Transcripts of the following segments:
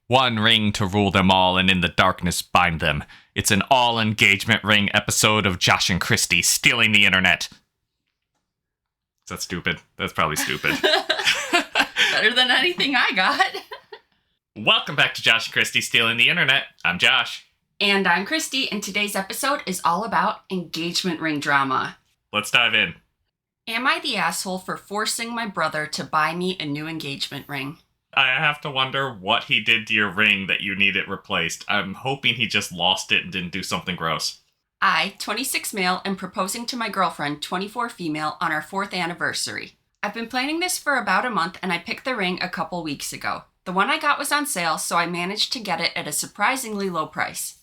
One ring to rule them all and in the darkness bind them. It's an all-engagement ring episode of Josh and Kristie stealing the internet. Is that stupid? That's probably stupid. Better than anything I got. Welcome back to Josh and Kristie stealing the internet. I'm Josh. And I'm Kristie, and today's episode is all about engagement ring drama. Let's dive in. Am I the asshole for forcing my brother to buy me a new engagement ring? I have to wonder what he did to your ring that you need it replaced. I'm hoping he just lost it and didn't do something gross. I, 26 male, am proposing to my girlfriend, 24 female, on our 4th anniversary. I've been planning this for about a month, and I picked the ring a couple weeks ago. The one I got was on sale, so I managed to get it at a surprisingly low price.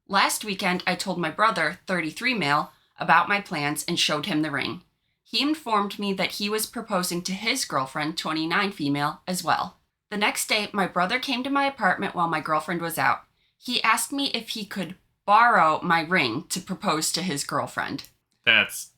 Last weekend, I told my brother, 33 male, about my plans and showed him the ring. He informed me that he was proposing to his girlfriend, 29 female, as well. The next day, my brother came to my apartment while my girlfriend was out. He asked me if he could borrow my ring to propose to his girlfriend. That's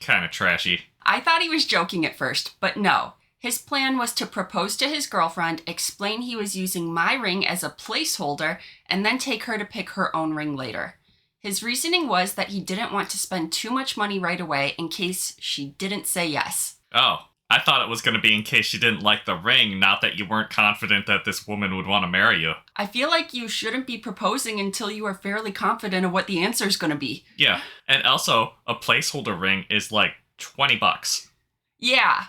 kind of trashy. I thought he was joking at first, but no. His plan was to propose to his girlfriend, explain he was using my ring as a placeholder, and then take her to pick her own ring later. His reasoning was that he didn't want to spend too much money right away in case she didn't say yes. Oh, I thought it was going to be in case you didn't like the ring, not that you weren't confident that this woman would want to marry you. I feel like you shouldn't be proposing until you are fairly confident of what the answer is going to be. Yeah, and also, a placeholder ring is like $20. Yeah.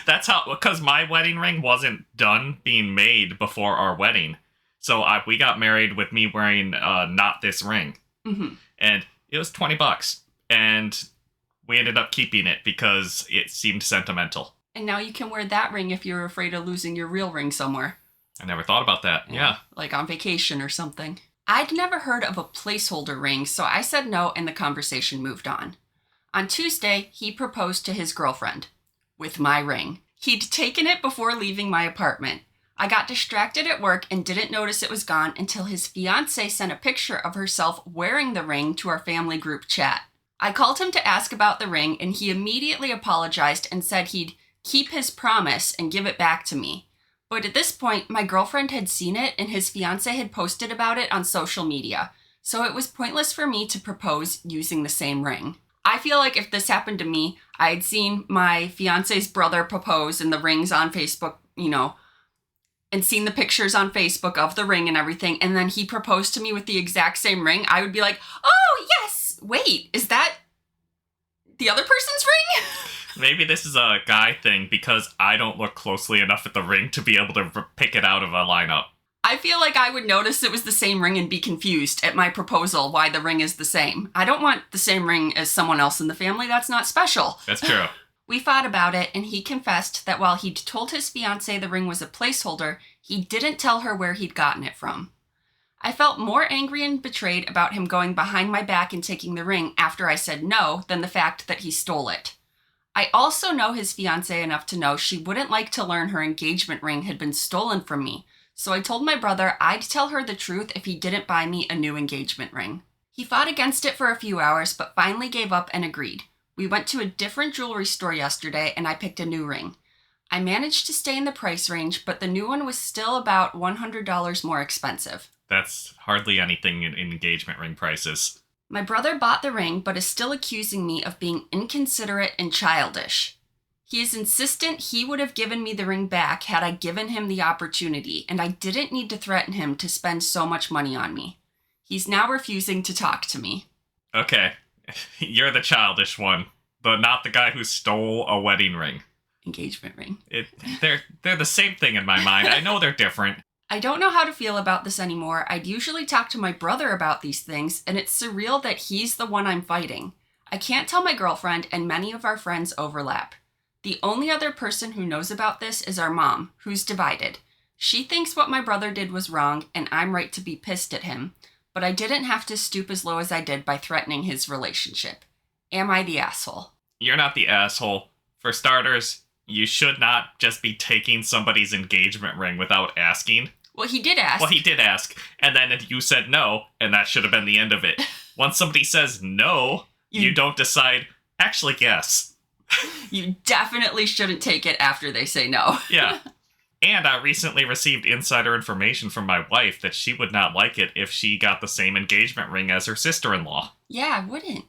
That's how, because my wedding ring wasn't done being made before our wedding. So we got married with me wearing not this ring. Mm-hmm. And it was $20. And we ended up keeping it because it seemed sentimental. And now you can wear that ring if you're afraid of losing your real ring somewhere. I never thought about that. Yeah. Like on vacation or something. I'd never heard of a placeholder ring, so I said no and the conversation moved on. On Tuesday, he proposed to his girlfriend with my ring. He'd taken it before leaving my apartment. I got distracted at work and didn't notice it was gone until his fiancée sent a picture of herself wearing the ring to our family group chat. I called him to ask about the ring, and he immediately apologized and said he'd keep his promise and give it back to me. But at this point, my girlfriend had seen it, and his fiancé had posted about it on social media, so it was pointless for me to propose using the same ring. I feel like if this happened to me, I'd seen my fiancé's brother propose and the rings on Facebook, and seen the pictures on Facebook of the ring and everything, and then he proposed to me with the exact same ring, I would be like, oh, yes! Wait, is that the other person's ring? Maybe this is a guy thing because I don't look closely enough at the ring to be able to pick it out of a lineup. I feel like I would notice it was the same ring and be confused at my proposal why the ring is the same. I don't want the same ring as someone else in the family. That's not special. That's true. We fought about it, and he confessed that while he'd told his fiancée the ring was a placeholder, he didn't tell her where he'd gotten it from. I felt more angry and betrayed about him going behind my back and taking the ring after I said no than the fact that he stole it. I also know his fiancée enough to know she wouldn't like to learn her engagement ring had been stolen from me, so I told my brother I'd tell her the truth if he didn't buy me a new engagement ring. He fought against it for a few hours, but finally gave up and agreed. We went to a different jewelry store yesterday, and I picked a new ring. I managed to stay in the price range, but the new one was still about $100 more expensive. That's hardly anything in engagement ring prices. My brother bought the ring, but is still accusing me of being inconsiderate and childish. He is insistent he would have given me the ring back had I given him the opportunity, and I didn't need to threaten him to spend so much money on me. He's now refusing to talk to me. Okay, you're the childish one, but not the guy who stole a wedding ring. Engagement ring. They're the same thing in my mind. I know they're different. I don't know how to feel about this anymore. I'd usually talk to my brother about these things, and it's surreal that he's the one I'm fighting. I can't tell my girlfriend, and many of our friends overlap. The only other person who knows about this is our mom, who's divided. She thinks what my brother did was wrong, and I'm right to be pissed at him, but I didn't have to stoop as low as I did by threatening his relationship. Am I the asshole? You're not the asshole. For starters, you should not just be taking somebody's engagement ring without asking. Well, he did ask. Well, he did ask, and then you said no, and that should have been the end of it. Once somebody says no, you don't decide, actually, yes. You definitely shouldn't take it after they say no. Yeah. And I recently received insider information from my wife that she would not like it if she got the same engagement ring as her sister-in-law. Yeah, I wouldn't.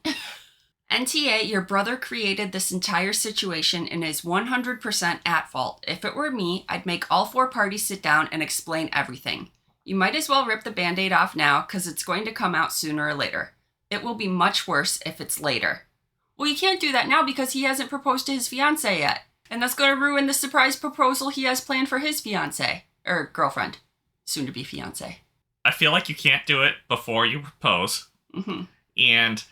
NTA, your brother created this entire situation and is 100% at fault. If it were me, I'd make all 4 parties sit down and explain everything. You might as well rip the band-aid off now because it's going to come out sooner or later. It will be much worse if it's later. Well, you can't do that now because he hasn't proposed to his fiancée yet. And that's going to ruin the surprise proposal he has planned for his fiancée. Or girlfriend. Soon-to-be fiancée. I feel like you can't do it before you propose. Mm-hmm. And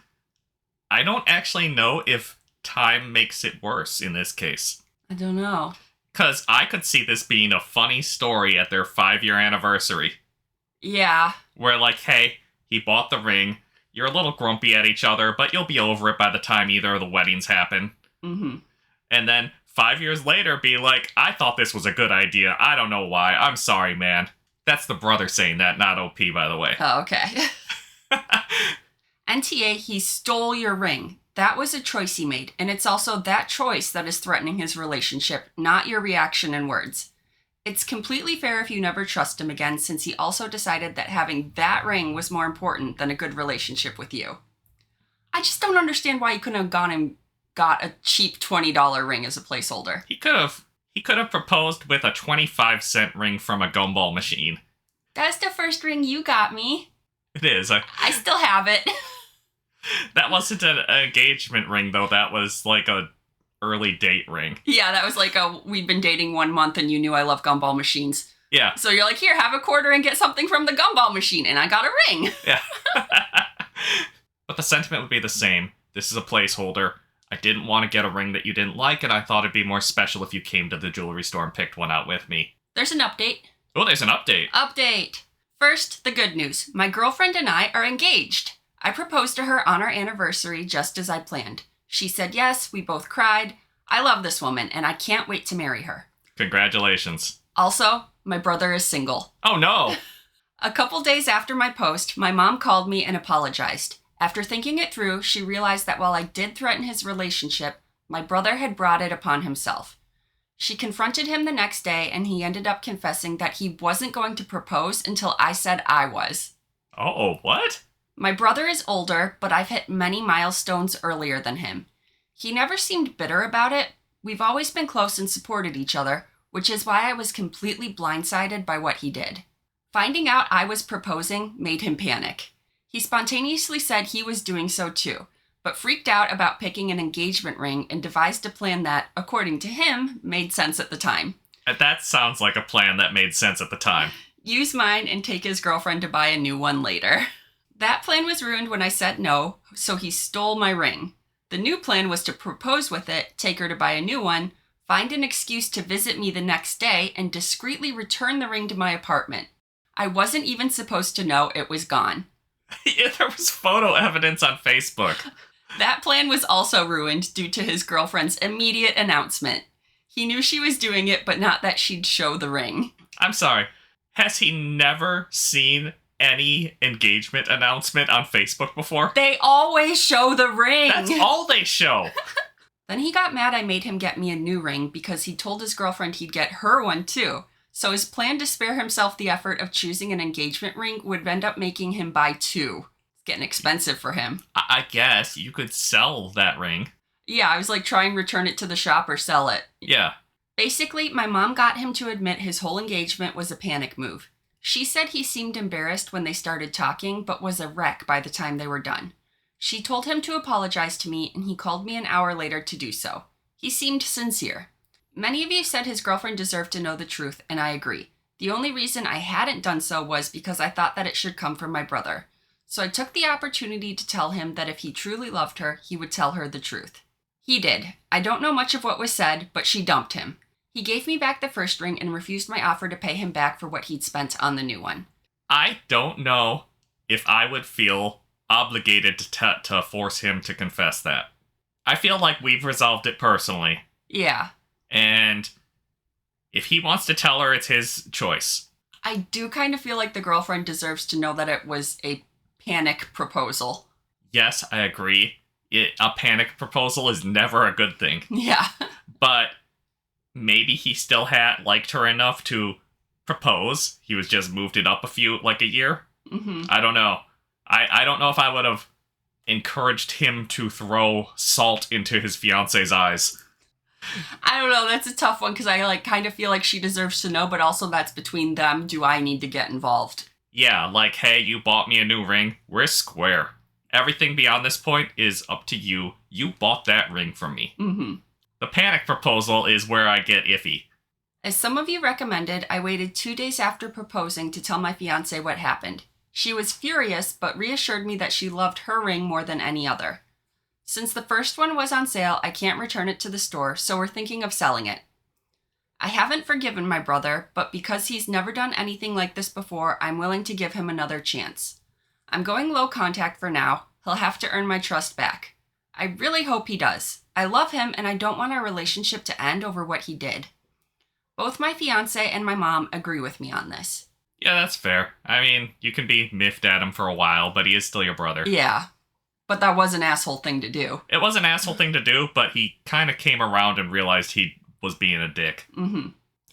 I don't actually know if time makes it worse in this case. I don't know. Because I could see this being a funny story at their 5-year anniversary. Yeah. Where, like, hey, he bought the ring. You're a little grumpy at each other, but you'll be over it by the time either of the weddings happen. Mm-hmm. And then 5 years later be like, I thought this was a good idea. I don't know why. I'm sorry, man. That's the brother saying that, not OP, by the way. Oh, okay. NTA, he stole your ring. That was a choice he made, and it's also that choice that is threatening his relationship, not your reaction and words. It's completely fair if you never trust him again, since he also decided that having that ring was more important than a good relationship with you. I just don't understand why he couldn't have gone and got a cheap $20 ring as a placeholder. He could have proposed with a 25-cent ring from a gumball machine. That's the first ring you got me. It is. I still have it. That wasn't an engagement ring, though. That was like a early date ring. Yeah, that was like we'd been dating 1 month and you knew I love gumball machines. Yeah. So you're like, here, have a quarter and get something from the gumball machine. And I got a ring. Yeah. But the sentiment would be the same. This is a placeholder. I didn't want to get a ring that you didn't like, and I thought it'd be more special if you came to the jewelry store and picked one out with me. There's an update. Oh, there's an update. Update. First, the good news. My girlfriend and I are engaged. I proposed to her on our anniversary just as I planned. She said yes, we both cried. I love this woman, and I can't wait to marry her. Congratulations. Also, my brother is single. Oh, no. A couple days after my post, my mom called me and apologized. After thinking it through, she realized that while I did threaten his relationship, my brother had brought it upon himself. She confronted him the next day, and he ended up confessing that he wasn't going to propose until I said I was. Uh-oh, what? My brother is older, but I've hit many milestones earlier than him. He never seemed bitter about it. We've always been close and supported each other, which is why I was completely blindsided by what he did. Finding out I was proposing made him panic. He spontaneously said he was doing so too, but freaked out about picking an engagement ring and devised a plan that, according to him, made sense at the time. That sounds like a plan that made sense at the time. Use mine and take his girlfriend to buy a new one later. That plan was ruined when I said no, so he stole my ring. The new plan was to propose with it, take her to buy a new one, find an excuse to visit me the next day, and discreetly return the ring to my apartment. I wasn't even supposed to know it was gone. Yeah, there was photo evidence on Facebook. That plan was also ruined due to his girlfriend's immediate announcement. He knew she was doing it, but not that she'd show the ring. I'm sorry. Has he never seen any engagement announcement on Facebook before? They always show the ring. That's all they show. Then he got mad I made him get me a new ring because he told his girlfriend he'd get her one too. So his plan to spare himself the effort of choosing an engagement ring would end up making him buy 2. It's getting expensive for him. I guess you could sell that ring. Yeah, I was like, try and return it to the shop or sell it. Yeah. Basically, my mom got him to admit his whole engagement was a panic move. She said he seemed embarrassed when they started talking, but was a wreck by the time they were done. She told him to apologize to me, and he called me an hour later to do so. He seemed sincere. Many of you said his girlfriend deserved to know the truth, and I agree. The only reason I hadn't done so was because I thought that it should come from my brother. So I took the opportunity to tell him that if he truly loved her, he would tell her the truth. He did. I don't know much of what was said, but she dumped him. He gave me back the first ring and refused my offer to pay him back for what he'd spent on the new one. I don't know if I would feel obligated to force him to confess that. I feel like we've resolved it personally. Yeah. And if he wants to tell her, it's his choice. I do kind of feel like the girlfriend deserves to know that it was a panic proposal. Yes, I agree. A panic proposal is never a good thing. Yeah. But maybe he still liked her enough to propose. He was just moved it up a year. Mm-hmm. I don't know. I don't know if I would have encouraged him to throw salt into his fiance's eyes. I don't know. That's a tough one because I kind of feel like she deserves to know, but also that's between them. Do I need to get involved? Yeah, hey, you bought me a new ring. We're square. Everything beyond this point is up to you. You bought that ring from me. Mm-hmm. The panic proposal is where I get iffy. As some of you recommended, I waited 2 days after proposing to tell my fiancé what happened. She was furious, but reassured me that she loved her ring more than any other. Since the first one was on sale, I can't return it to the store, so we're thinking of selling it. I haven't forgiven my brother, but because he's never done anything like this before, I'm willing to give him another chance. I'm going low contact for now. He'll have to earn my trust back. I really hope he does. I love him, and I don't want our relationship to end over what he did. Both my fiancé and my mom agree with me on this. Yeah, that's fair. I mean, you can be miffed at him for a while, but he is still your brother. Yeah, but that was an asshole thing to do. It was an asshole thing to do, but he kind of came around and realized he was being a dick. Mm-hmm.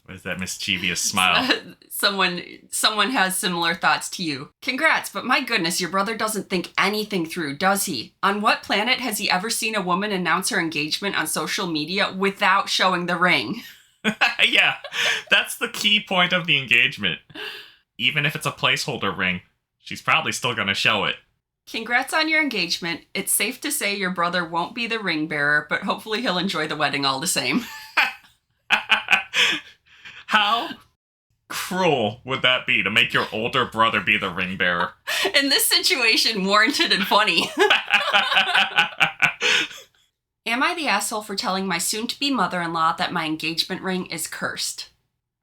With that mischievous smile. Someone has similar thoughts to you. Congrats, but my goodness, your brother doesn't think anything through, does he? On what planet has he ever seen a woman announce her engagement on social media without showing the ring? Yeah, that's the key point of the engagement. Even if it's a placeholder ring, she's probably still gonna show it. Congrats on your engagement. It's safe to say your brother won't be the ring bearer, but hopefully he'll enjoy the wedding all the same. How cruel would that be to make your older brother be the ring bearer? In this situation, warranted and funny. Am I the asshole for telling my soon-to-be mother-in-law that my engagement ring is cursed?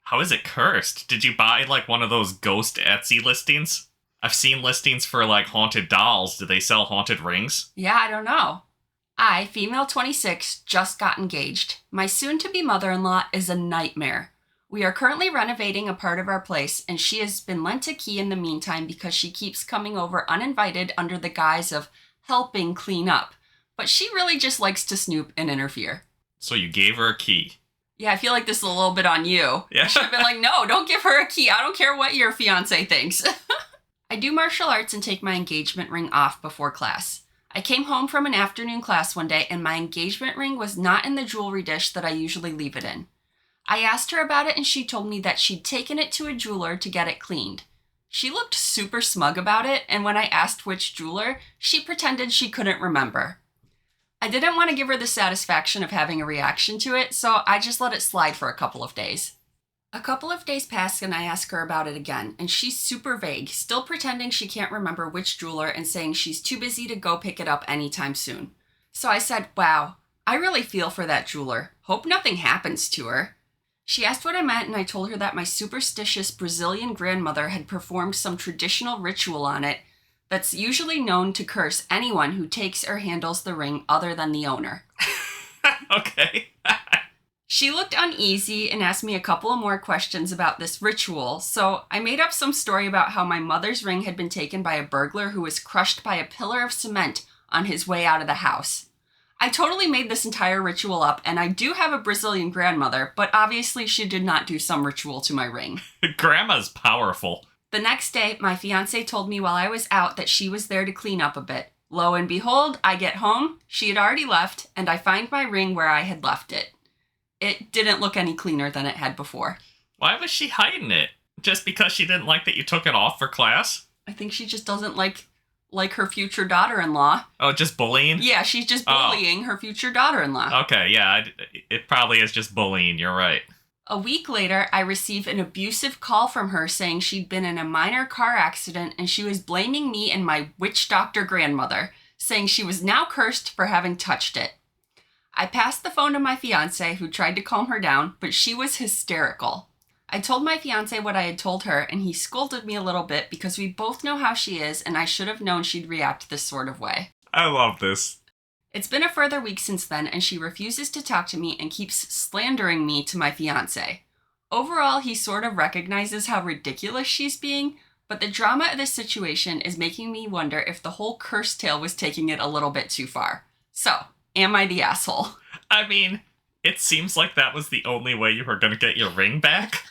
How is it cursed? Did you buy one of those ghost Etsy listings? I've seen listings for haunted dolls. Do they sell haunted rings? Yeah, I don't know. I, female 26, just got engaged. My soon-to-be mother-in-law is a nightmare. We are currently renovating a part of our place, and she has been lent a key in the meantime because she keeps coming over uninvited under the guise of helping clean up. But she really just likes to snoop and interfere. So you gave her a key. Yeah, I feel like this is a little bit on you. Yeah. You should have been like, no, don't give her a key. I don't care what your fiancé thinks. I do martial arts and take my engagement ring off before class. I came home from an afternoon class one day and my engagement ring was not in the jewelry dish that I usually leave it in. I asked her about it and she told me that she'd taken it to a jeweler to get it cleaned. She looked super smug about it, and when I asked which jeweler, she pretended she couldn't remember. I didn't want to give her the satisfaction of having a reaction to it, so I just let it slide for a couple of days. A couple of days passed and I asked her about it again, and she's super vague, still pretending she can't remember which jeweler and saying she's too busy to go pick it up anytime soon. So I said, wow, I really feel for that jeweler. Hope nothing happens to her. She asked what I meant and I told her that my superstitious Brazilian grandmother had performed some traditional ritual on it that's usually known to curse anyone who takes or handles the ring other than the owner. Okay. She looked uneasy and asked me a couple of more questions about this ritual, so I made up some story about how my mother's ring had been taken by a burglar who was crushed by a pillar of cement on his way out of the house. I totally made this entire ritual up, and I do have a Brazilian grandmother, but obviously she did not do some ritual to my ring. Grandma's powerful. The next day, my fiancé told me while I was out that she was there to clean up a bit. Lo and behold, I get home, she had already left, and I find my ring where I had left it. It didn't look any cleaner than it had before. Why was she hiding it? Just because she didn't like that you took it off for class? I think she just doesn't like her future daughter-in-law. Oh, just bullying? Yeah, she's just bullying her future daughter-in-law. Okay, yeah, it probably is just bullying, you're right. A week later, I received an abusive call from her saying she'd been in a minor car accident and she was blaming me and my witch doctor grandmother, saying she was now cursed for having touched it. I passed the phone to my fiancé, who tried to calm her down, but she was hysterical. I told my fiancé what I had told her, and he scolded me a little bit because we both know how she is, and I should have known she'd react this sort of way. I love this. It's been a further week since then, and she refuses to talk to me and keeps slandering me to my fiancé. Overall, he sort of recognizes how ridiculous she's being, but the drama of this situation is making me wonder if the whole curse tale was taking it a little bit too far. So, am I the asshole? I mean, It seems like that was the only way you were going to get your ring back.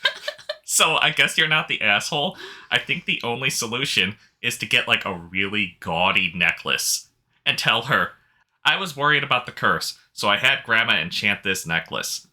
So I guess you're not the asshole. I think the only solution is to get like a really gaudy necklace and tell her, I was worried about the curse, so I had Grandma enchant this necklace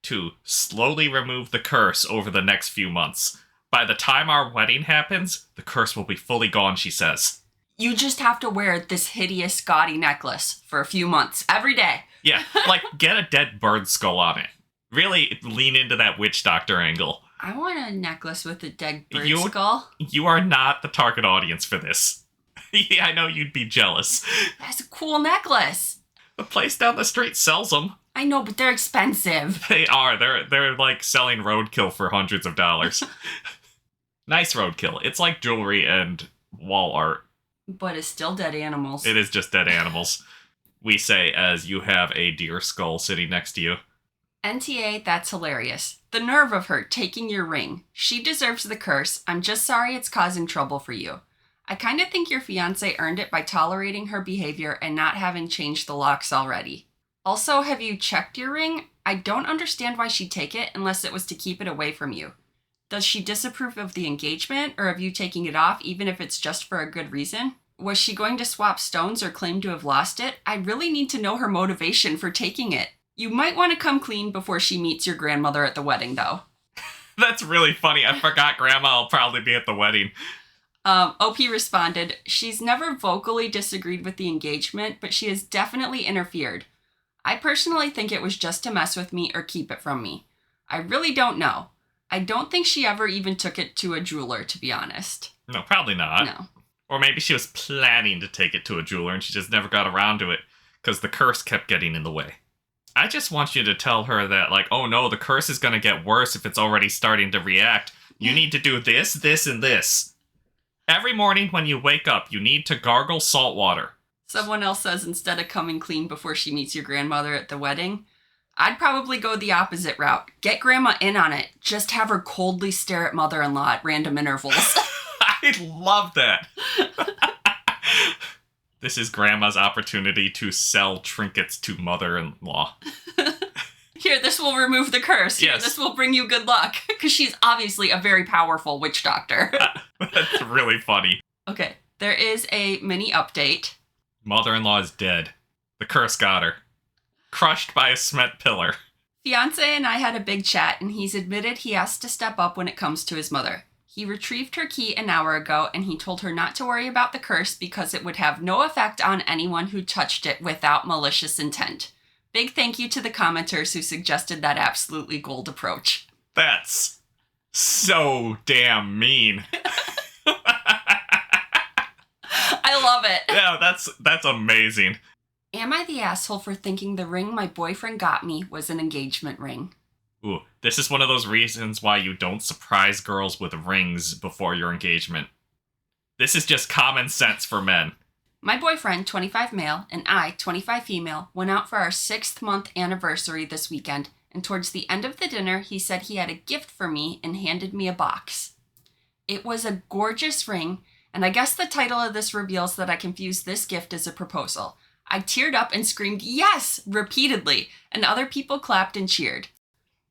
to slowly remove the curse over the next few months. By the time our wedding happens, the curse will be fully gone, she says. You just have to wear this hideous gaudy necklace for a few months, every day. Yeah, like get a dead bird skull on it. Really lean into that witch doctor angle. I want a necklace with a dead bird You- skull. You are not the target audience for this. Yeah, I know you'd be jealous. That's a cool necklace. The place down the street sells them. I know, but they're expensive. They are. They're like selling roadkill for hundreds of dollars. Nice roadkill. It's like jewelry and wall art. But it's still dead animals. It is just dead animals. We say as you have a deer skull sitting next to you. NTA, that's hilarious. The nerve of her taking your ring. She deserves the curse. I'm just sorry it's causing trouble for you. I kind of think your fiancé earned it by tolerating her behavior and not having changed the locks already. Also, have you checked your ring? I don't understand why she'd take it unless it was to keep it away from you. Does she disapprove of the engagement or of you taking it off even if it's just for a good reason? Was she going to swap stones or claim to have lost it? I really need to know her motivation for taking it. You might want to come clean before she meets your grandmother at the wedding, though. That's really funny. I forgot Grandma will probably be at the wedding. OP responded, she's never vocally disagreed with the engagement, but she has definitely interfered. I personally think it was just to mess with me or keep it from me. I really don't know. I don't think she ever even took it to a jeweler, to be honest. No, probably not. No. Or maybe she was planning to take it to a jeweler and she just never got around to it because the curse kept getting in the way. I just want you to tell her that, like, oh no, the curse is going to get worse if it's already starting to react. You need to do this, this, and this. Every morning when you wake up, you need to gargle salt water. Someone else says instead of coming clean before she meets your grandmother at the wedding, I'd probably go the opposite route. Get grandma in on it. Just have her coldly stare at mother-in-law at random intervals. I love that. This is Grandma's opportunity to sell trinkets to mother-in-law. Here, this will remove the curse. Here, Yes. this will bring you good luck. Because she's obviously a very powerful witch doctor. That's really funny. Okay, there is a mini update. Mother-in-law is dead. The curse got her. Crushed by a cement pillar. Fiancé and I had a big chat, and he's admitted he has to step up when it comes to his mother. He retrieved her key an hour ago, and he told her not to worry about the curse because it would have no effect on anyone who touched it without malicious intent. Big thank you to the commenters who suggested that absolutely gold approach. That's so damn mean. I love it. Yeah, that's amazing. Am I the asshole for thinking the ring my boyfriend got me was an engagement ring? Ooh, this is one of those reasons why you don't surprise girls with rings before your engagement. This is just common sense for men. My boyfriend, 25 male, and I, 25 female, went out for our 6th-month anniversary this weekend, and towards the end of the dinner, he said he had a gift for me and handed me a box. It was a gorgeous ring, and I guess the title of this reveals that I confused this gift as a proposal. I teared up and screamed, "Yes!" repeatedly, and other people clapped and cheered.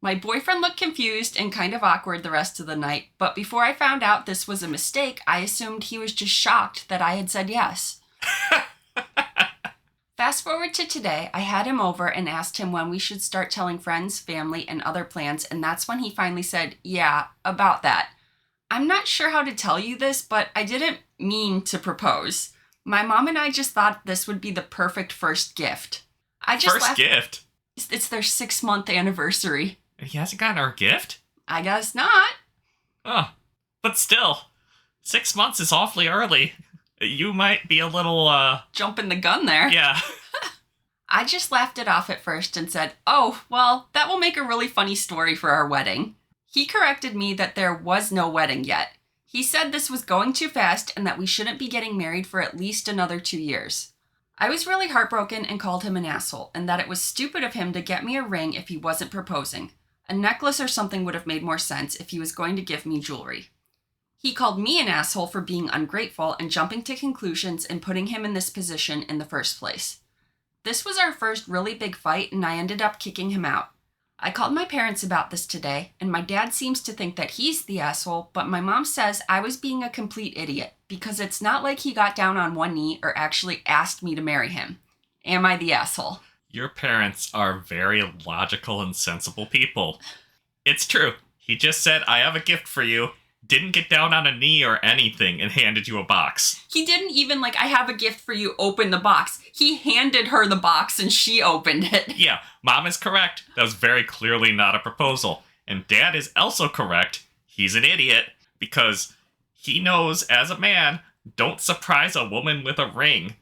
My boyfriend looked confused and kind of awkward the rest of the night, but before I found out this was a mistake, I assumed he was just shocked that I had said yes. Fast forward to today, I had him over and asked him when we should start telling friends, family, and other plans, and that's when he finally said, yeah, about that. I'm not sure how to tell you this, but I didn't mean to propose. My mom and I just thought this would be the perfect first gift. I just First gift? It's their 6-month anniversary. He hasn't gotten her a gift? I guess not. Oh, but still, 6 months is awfully early. You might be a little, Jumping the gun there. yeah. I just laughed it off at first and said, oh, well, that will make a really funny story for our wedding. He corrected me that there was no wedding yet. He said this was going too fast and that we shouldn't be getting married for at least another 2 years. I was really heartbroken and called him an asshole, and that it was stupid of him to get me a ring if he wasn't proposing. A necklace or something would have made more sense if he was going to give me jewelry. He called me an asshole for being ungrateful and jumping to conclusions and putting him in this position in the first place. This was our first really big fight, and I ended up kicking him out. I called my parents about this today, and my dad seems to think that he's the asshole, but my mom says I was being a complete idiot because it's not like he got down on one knee or actually asked me to marry him. Am I the asshole? Your parents are very logical and sensible people. It's true. He just said, I have a gift for you. Didn't get down on a knee or anything and handed you a box. He didn't even I have a gift for you, open the box. He handed her the box and she opened it. Yeah, Mom is correct. That was very clearly not a proposal. And Dad is also correct. He's an idiot because he knows as a man, don't surprise a woman with a ring.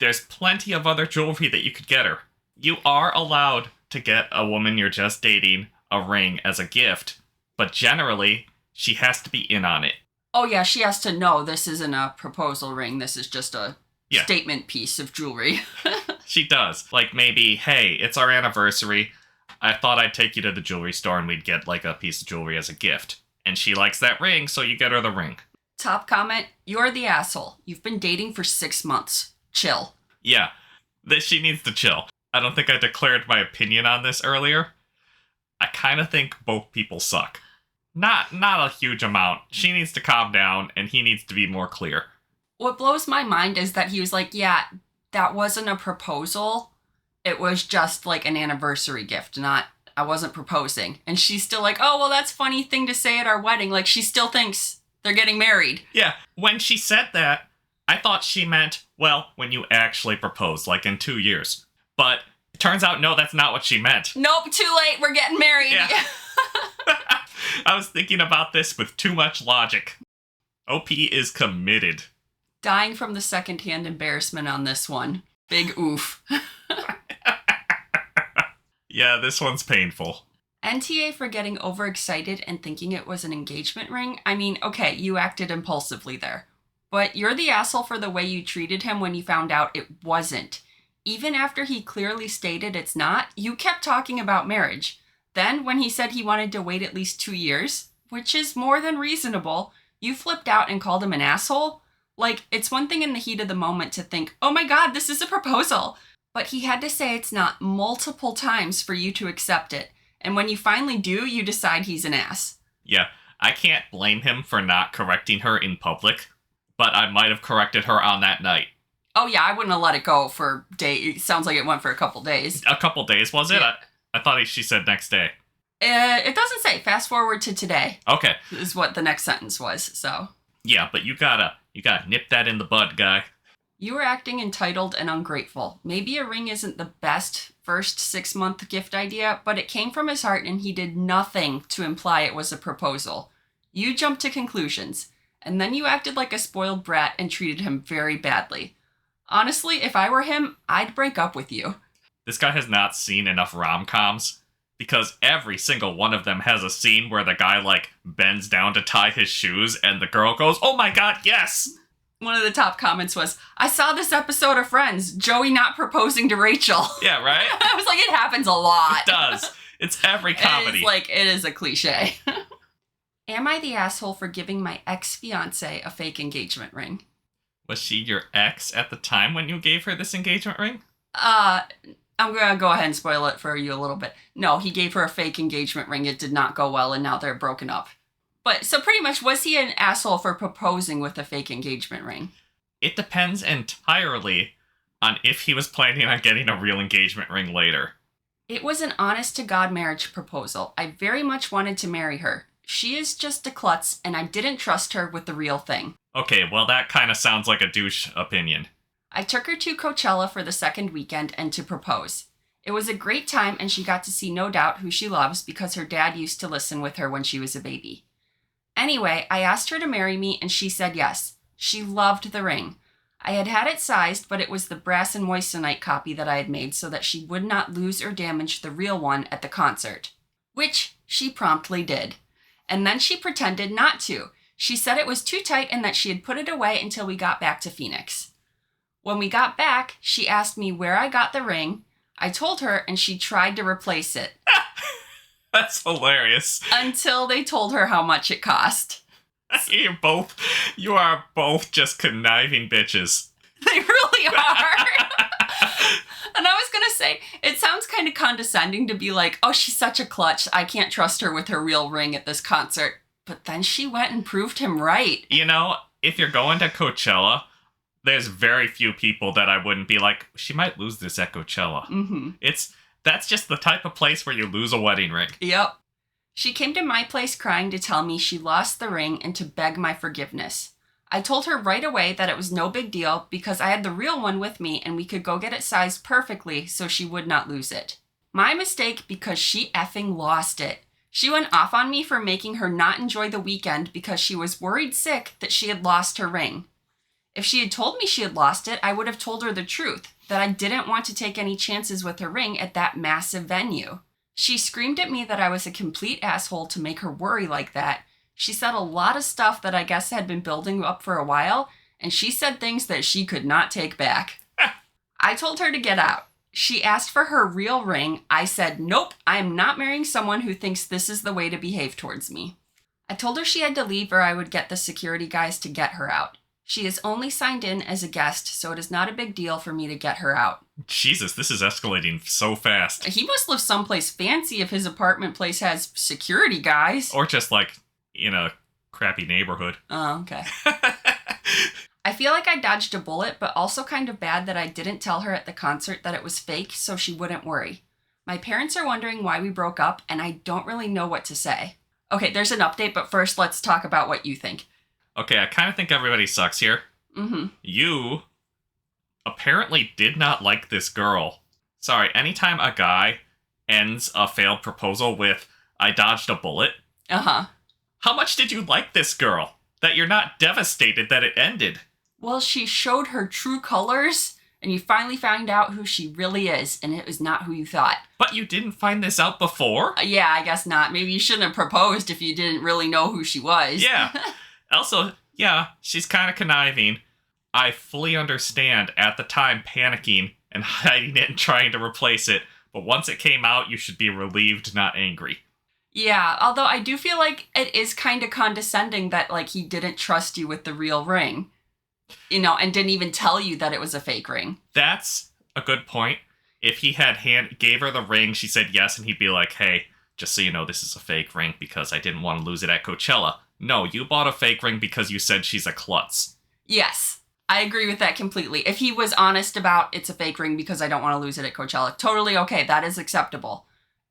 There's plenty of other jewelry that you could get her. You are allowed to get a woman you're just dating a ring as a gift, but generally, she has to be in on it. Oh yeah, she has to know this isn't a proposal ring. This is just a statement piece of jewelry. She does. Maybe, hey, it's our anniversary. I thought I'd take you to the jewelry store and we'd get a piece of jewelry as a gift. And she likes that ring, so you get her the ring. Top comment, you're the asshole. You've been dating for 6 months. Chill. Yeah, she needs to chill. I don't think I declared my opinion on this earlier. I kind of think both people suck. Not a huge amount. She needs to calm down, and he needs to be more clear. What blows my mind is that he was like, yeah, that wasn't a proposal. It was just an anniversary gift, I wasn't proposing. And she's still like, oh, well, that's a funny thing to say at our wedding. She still thinks they're getting married. Yeah, when she said that, I thought she meant, well, when you actually propose, in 2 years. But it turns out, no, that's not what she meant. Nope, too late, we're getting married. Yeah. I was thinking about this with too much logic. OP is committed. Dying from the secondhand embarrassment on this one. Big oof. Yeah, this one's painful. NTA for getting overexcited and thinking it was an engagement ring. I mean, okay, you acted impulsively there. But you're the asshole for the way you treated him when you found out it wasn't. Even after he clearly stated it's not, you kept talking about marriage. Then, when he said he wanted to wait at least 2 years, which is more than reasonable, you flipped out and called him an asshole? It's one thing in the heat of the moment to think, oh my god, this is a proposal. But he had to say it's not multiple times for you to accept it. And when you finally do, you decide he's an ass. Yeah, I can't blame him for not correcting her in public, but I might have corrected her on that night. Oh yeah, I wouldn't have let it go for days. It sounds like it went for a couple days. A couple days, was it? Yeah. I thought she said next day. It doesn't say. Fast forward to today. Okay. Is what the next sentence was, so. Yeah, but you gotta nip that in the bud, guy. You were acting entitled and ungrateful. Maybe a ring isn't the best first 6-month gift idea, but it came from his heart and he did nothing to imply it was a proposal. You jumped to conclusions, and then you acted like a spoiled brat and treated him very badly. Honestly, if I were him, I'd break up with you. This guy has not seen enough rom-coms, because every single one of them has a scene where the guy, bends down to tie his shoes, and the girl goes, oh my god, yes! One of the top comments was, I saw this episode of Friends, Joey not proposing to Rachel. Yeah, right? I was like, it happens a lot. It does. It's every comedy. It is a cliche. Am I the asshole for giving my ex-fiancé a fake engagement ring? Was she your ex at the time when you gave her this engagement ring? I'm going to go ahead and spoil it for you a little bit. No, he gave her a fake engagement ring. It did not go well, and now they're broken up. But, so pretty much, was he an asshole for proposing with a fake engagement ring? It depends entirely on if he was planning on getting a real engagement ring later. It was an honest-to-God marriage proposal. I very much wanted to marry her. She is just a klutz, and I didn't trust her with the real thing. Okay, well that kind of sounds like a douche opinion. I took her to Coachella for the second weekend and to propose. It was a great time, and she got to see No Doubt, who she loves, because her dad used to listen with her when she was a baby. Anyway, I asked her to marry me, and she said yes. She loved the ring. I had it sized, but it was the brass and moissanite copy that I had made so that she would not lose or damage the real one at the concert. Which she promptly did. And then she pretended not to. She said it was too tight and that she had put it away until we got back to Phoenix. When we got back, she asked me where I got the ring. I told her, and she tried to replace it. That's hilarious. Until they told her how much it cost. You are both just conniving bitches. They really are. And I was going to say, it sounds kind of condescending to be like, oh, she's such a klutz. I can't trust her with her real ring at this concert. But then she went and proved him right. You know, if you're going to Coachella, there's very few people that I wouldn't be like, she might lose this at Coachella. Mm-hmm. That's just the type of place where you lose a wedding ring. Yep. She came to my place crying to tell me she lost the ring and to beg my forgiveness. I told her right away that it was no big deal because I had the real one with me and we could go get it sized perfectly so she would not lose it. My mistake because she effing lost it. She went off on me for making her not enjoy the weekend because she was worried sick that she had lost her ring. If she had told me she had lost it, I would have told her the truth, that I didn't want to take any chances with her ring at that massive venue. She screamed at me that I was a complete asshole to make her worry like that. She said a lot of stuff that I guess had been building up for a while, and she said things that she could not take back. I told her to get out. She asked for her real ring. I said, nope, I am not marrying someone who thinks this is the way to behave towards me. I told her she had to leave or I would get the security guys to get her out. She is only signed in as a guest, so it is not a big deal for me to get her out. Jesus, this is escalating so fast. He must live someplace fancy if his apartment place has security guys. Or just like in a crappy neighborhood. Oh, okay. I feel like I dodged a bullet, but also kind of bad that I didn't tell her at the concert that it was fake so she wouldn't worry. My parents are wondering why we broke up, and I don't really know what to say. Okay, there's an update, but first let's talk about what you think. Okay, I kind of think everybody sucks here. Mm-hmm. You apparently did not like this girl. Sorry, anytime a guy ends a failed proposal with, I dodged a bullet, Uh-huh. how much did you like this girl? That you're not devastated that it ended? Well, she showed her true colors, and you finally found out who she really is, and it was not who you thought. But you didn't find this out before? Yeah, I guess not. Maybe you shouldn't have proposed if you didn't really know who she was. Yeah. Also, yeah, she's kind of conniving. I fully understand at the time panicking and hiding it and trying to replace it, but once it came out, you should be relieved, not angry. Yeah, although I do feel like it is kind of condescending that, like, he didn't trust you with the real ring. You know, and didn't even tell you that it was a fake ring. That's a good point. If he had gave her the ring, she said yes, and he'd be like, hey, just so you know, this is a fake ring because I didn't want to lose it at Coachella. No, you bought a fake ring because you said she's a klutz. Yes, I agree with that completely. If he was honest about it's a fake ring because I don't want to lose it at Coachella, totally okay, that is acceptable.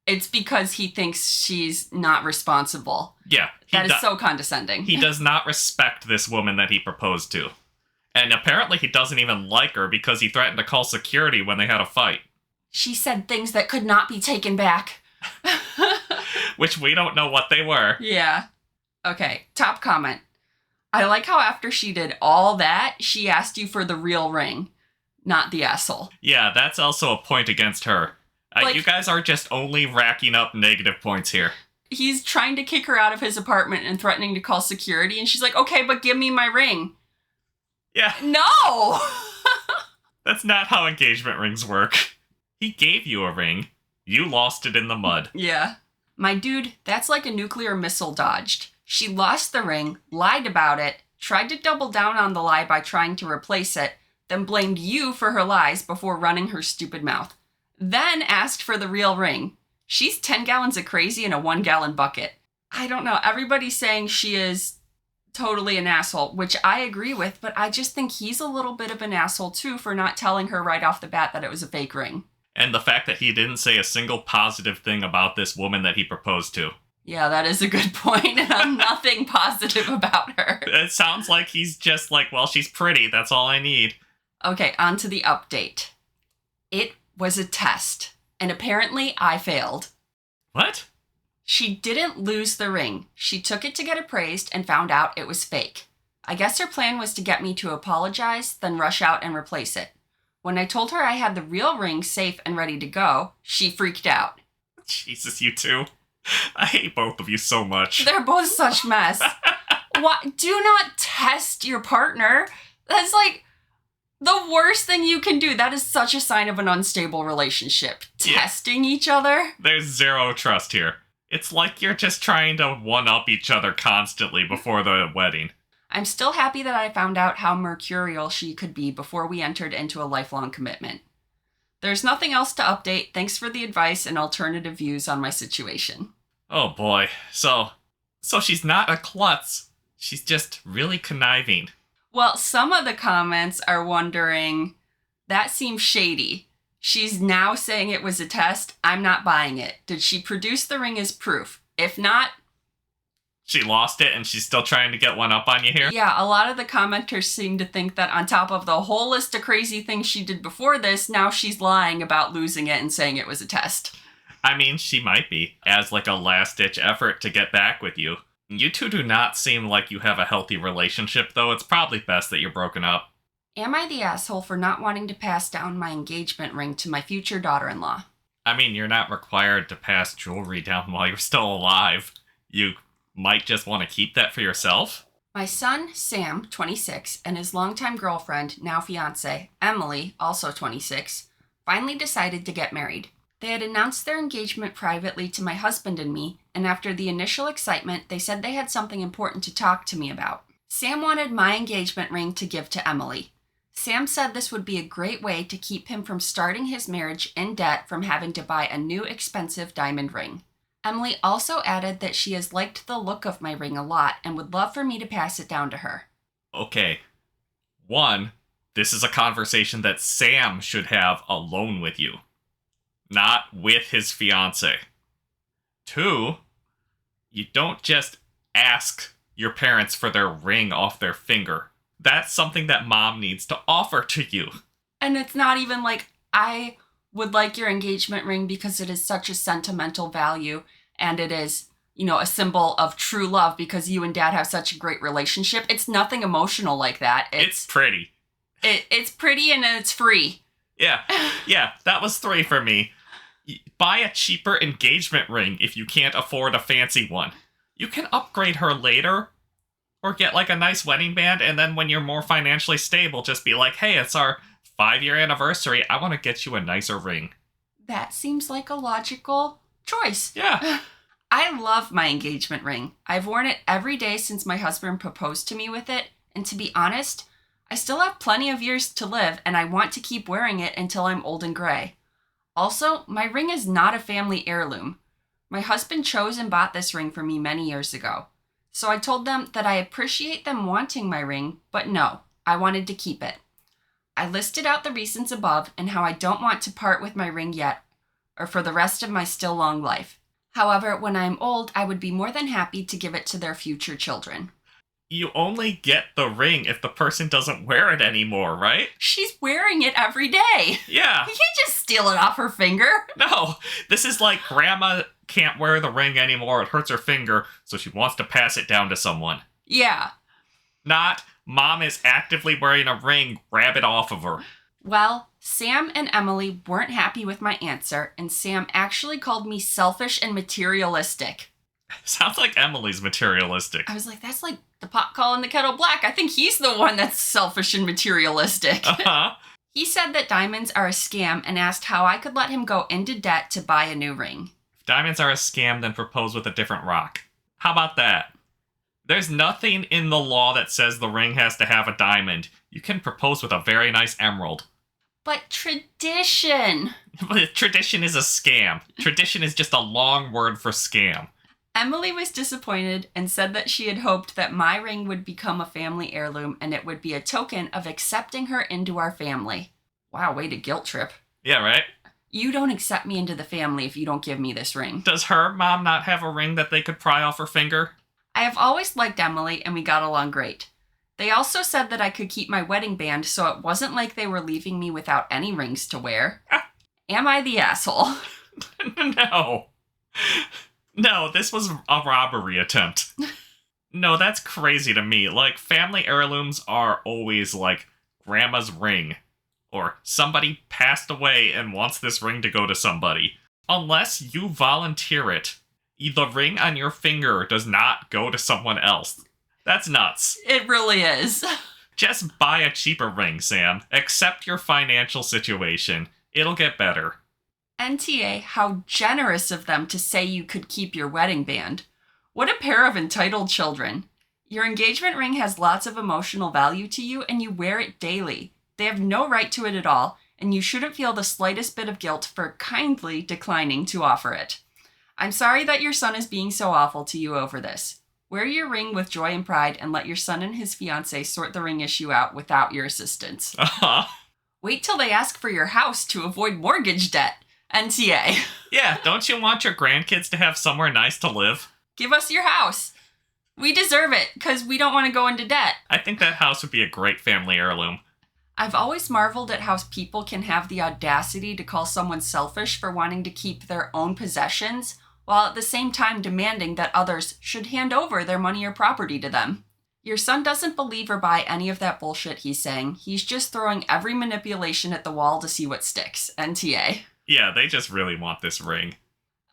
It's because he thinks she's not responsible. Yeah. That is so condescending. He does not respect this woman that he proposed to. And apparently he doesn't even like her because he threatened to call security when they had a fight. She said things that could not be taken back. Which we don't know what they were. Yeah. Okay, top comment. I like how after she did all that, she asked you for the real ring, not the asshole. Yeah, that's also a point against her. You guys are just only racking up negative points here. He's trying to kick her out of his apartment and threatening to call security, and she's like, okay, but give me my ring. Yeah. No! That's not how engagement rings work. He gave you a ring. You lost it in the mud. Yeah. My dude, that's like a nuclear missile dodged. She lost the ring, lied about it, tried to double down on the lie by trying to replace it, then blamed you for her lies before running her stupid mouth. Then asked for the real ring. She's 10 gallons of crazy in a 1-gallon bucket. I don't know. Everybody's saying she is totally an asshole, which I agree with, but I just think he's a little bit of an asshole too for not telling her right off the bat that it was a fake ring. And the fact that he didn't say a single positive thing about this woman that he proposed to. Yeah, that is a good point, and I'm nothing positive about her. It sounds like he's just like, well, she's pretty, that's all I need. Okay, on to the update. It was a test, and apparently I failed. What? She didn't lose the ring. She took it to get appraised and found out it was fake. I guess her plan was to get me to apologize, then rush out and replace it. When I told her I had the real ring safe and ready to go, she freaked out. Jesus, you two. I hate both of you so much. They're both such mess. What? Do not test your partner. That's like the worst thing you can do. That is such a sign of an unstable relationship. Yeah. Testing each other. There's zero trust here. It's like you're just trying to one-up each other constantly before the wedding. I'm still happy that I found out how mercurial she could be before we entered into a lifelong commitment. There's nothing else to update. Thanks for the advice and alternative views on my situation. Oh boy. So she's not a klutz. She's just really conniving. Well, some of the comments are wondering, that seems shady. She's now saying it was a test. I'm not buying it. Did she produce the ring as proof? If not... She lost it and she's still trying to get one up on you here? Yeah, a lot of the commenters seem to think that on top of the whole list of crazy things she did before this, now she's lying about losing it and saying it was a test. I mean, she might be, as like a last-ditch effort to get back with you. You two do not seem like you have a healthy relationship, though. It's probably best that you're broken up. Am I the asshole for not wanting to pass down my engagement ring to my future daughter-in-law? I mean, you're not required to pass jewelry down while you're still alive. You might just want to keep that for yourself. My son, Sam, 26, and his longtime girlfriend, now fiancée, Emily, also 26, finally decided to get married. They had announced their engagement privately to my husband and me, and after the initial excitement, they said they had something important to talk to me about. Sam wanted my engagement ring to give to Emily. Sam said this would be a great way to keep him from starting his marriage in debt from having to buy a new expensive diamond ring. Emily also added that she has liked the look of my ring a lot and would love for me to pass it down to her. Okay. 1, this is a conversation that Sam should have alone with you, not with his fiancé. 2, you don't just ask your parents for their ring off their finger. That's something that mom needs to offer to you. And it's not even like, I would like your engagement ring because it is such a sentimental value and it is, a symbol of true love because you and dad have such a great relationship. It's nothing emotional like that. It's pretty. It's pretty and it's free. Yeah, that was 3 for me. Buy a cheaper engagement ring if you can't afford a fancy one. You can upgrade her later, or get like a nice wedding band, and then when you're more financially stable, just be like, hey, it's our 5-year anniversary. I want to get you a nicer ring. That seems like a logical choice. Yeah. I love my engagement ring. I've worn it every day since my husband proposed to me with it, and to be honest, I still have plenty of years to live, and I want to keep wearing it until I'm old and gray. Also, my ring is not a family heirloom. My husband chose and bought this ring for me many years ago. So I told them that I appreciate them wanting my ring, but no, I wanted to keep it. I listed out the reasons above and how I don't want to part with my ring yet, or for the rest of my still long life. However, when I'm old, I would be more than happy to give it to their future children. You only get the ring if the person doesn't wear it anymore, right? She's wearing it every day. Yeah. You can't just steal it off her finger. No, this is like grandma can't wear the ring anymore. It hurts her finger, so she wants to pass it down to someone. Yeah. Not, mom is actively wearing a ring, grab it off of her. Well, Sam and Emily weren't happy with my answer, and Sam actually called me selfish and materialistic. Sounds like Emily's materialistic. I was like, that's like the pot calling the kettle black. I think he's the one that's selfish and materialistic. Uh-huh. He said that diamonds are a scam and asked how I could let him go into debt to buy a new ring. If diamonds are a scam, then propose with a different rock. How about that? There's nothing in the law that says the ring has to have a diamond. You can propose with a very nice emerald. But tradition. But tradition is a scam. Tradition is just a long word for scam. Emily was disappointed and said that she had hoped that my ring would become a family heirloom and it would be a token of accepting her into our family. Wow, way to guilt trip. Yeah, right? You don't accept me into the family if you don't give me this ring. Does her mom not have a ring that they could pry off her finger? I have always liked Emily and we got along great. They also said that I could keep my wedding band so it wasn't like they were leaving me without any rings to wear. Am I the asshole? No. No, this was a robbery attempt. No, that's crazy to me. Like, family heirlooms are always like grandma's ring. Or somebody passed away and wants this ring to go to somebody. Unless you volunteer it, the ring on your finger does not go to someone else. That's nuts. It really is. Just buy a cheaper ring, Sam. Accept your financial situation. It'll get better. NTA, how generous of them to say you could keep your wedding band. What a pair of entitled children. Your engagement ring has lots of emotional value to you and you wear it daily. They have no right to it at all, and you shouldn't feel the slightest bit of guilt for kindly declining to offer it. I'm sorry that your son is being so awful to you over this. Wear your ring with joy and pride and let your son and his fiancée sort the ring issue out without your assistance. Wait till they ask for your house to avoid mortgage debt. NTA. Yeah, don't you want your grandkids to have somewhere nice to live? Give us your house. We deserve it because we don't want to go into debt. I think that house would be a great family heirloom. I've always marveled at how people can have the audacity to call someone selfish for wanting to keep their own possessions, while at the same time demanding that others should hand over their money or property to them. Your son doesn't believe or buy any of that bullshit he's saying. He's just throwing every manipulation at the wall to see what sticks. NTA. Yeah, they just really want this ring.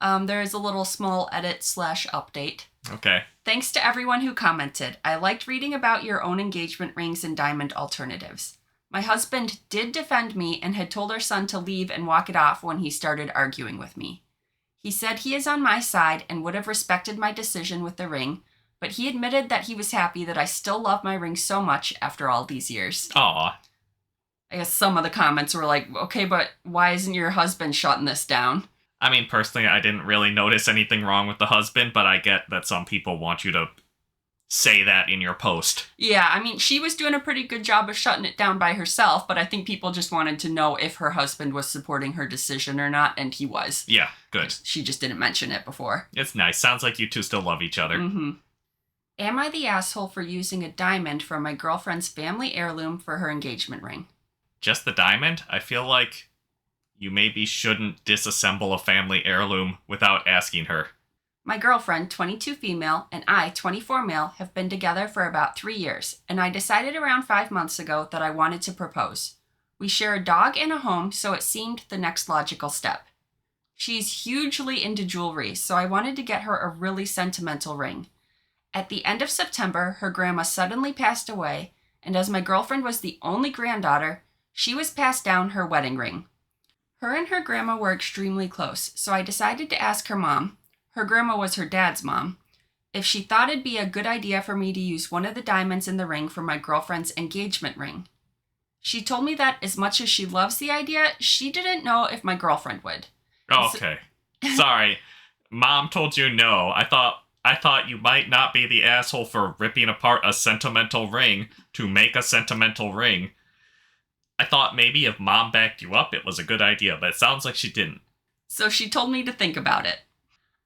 There is a little small edit/update. Okay. Thanks to everyone who commented. I liked reading about your own engagement rings and diamond alternatives. My husband did defend me and had told our son to leave and walk it off when he started arguing with me. He said he is on my side and would have respected my decision with the ring, but he admitted that he was happy that I still love my ring so much after all these years. Aw. I guess some of the comments were like, okay, but why isn't your husband shutting this down? I mean, personally, I didn't really notice anything wrong with the husband, but I get that some people want you to say that in your post. Yeah, I mean, she was doing a pretty good job of shutting it down by herself, but I think people just wanted to know if her husband was supporting her decision or not, and he was. Yeah, good. She just didn't mention it before. It's nice. Sounds like you two still love each other. Mm-hmm. Am I the asshole for using a diamond from my girlfriend's family heirloom for her engagement ring? Just the diamond? I feel like you maybe shouldn't disassemble a family heirloom without asking her. My girlfriend, 22 female, and I, 24 male, have been together for about 3 years, and I decided around 5 months ago that I wanted to propose. We share a dog and a home, so it seemed the next logical step. She's hugely into jewelry, so I wanted to get her a really sentimental ring. At the end of September, her grandma suddenly passed away, and as my girlfriend was the only granddaughter, she was passed down her wedding ring. Her and her grandma were extremely close, so I decided to ask her mom, her grandma was her dad's mom, if she thought it'd be a good idea for me to use one of the diamonds in the ring for my girlfriend's engagement ring. She told me that as much as she loves the idea, she didn't know if my girlfriend would. Okay. Sorry. Mom told you no. I thought you might not be the asshole for ripping apart a sentimental ring to make a sentimental ring. I thought maybe if Mom backed you up, it was a good idea, but it sounds like she didn't. So she told me to think about it.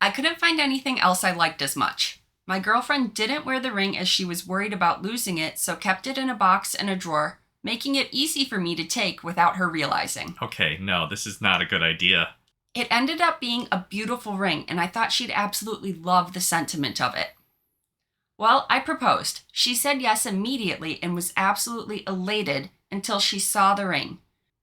I couldn't find anything else I liked as much. My girlfriend didn't wear the ring as she was worried about losing it, so kept it in a box and a drawer, making it easy for me to take without her realizing. Okay, no, this is not a good idea. It ended up being a beautiful ring, and I thought she'd absolutely love the sentiment of it. Well, I proposed. She said yes immediately and was absolutely elated until she saw the ring.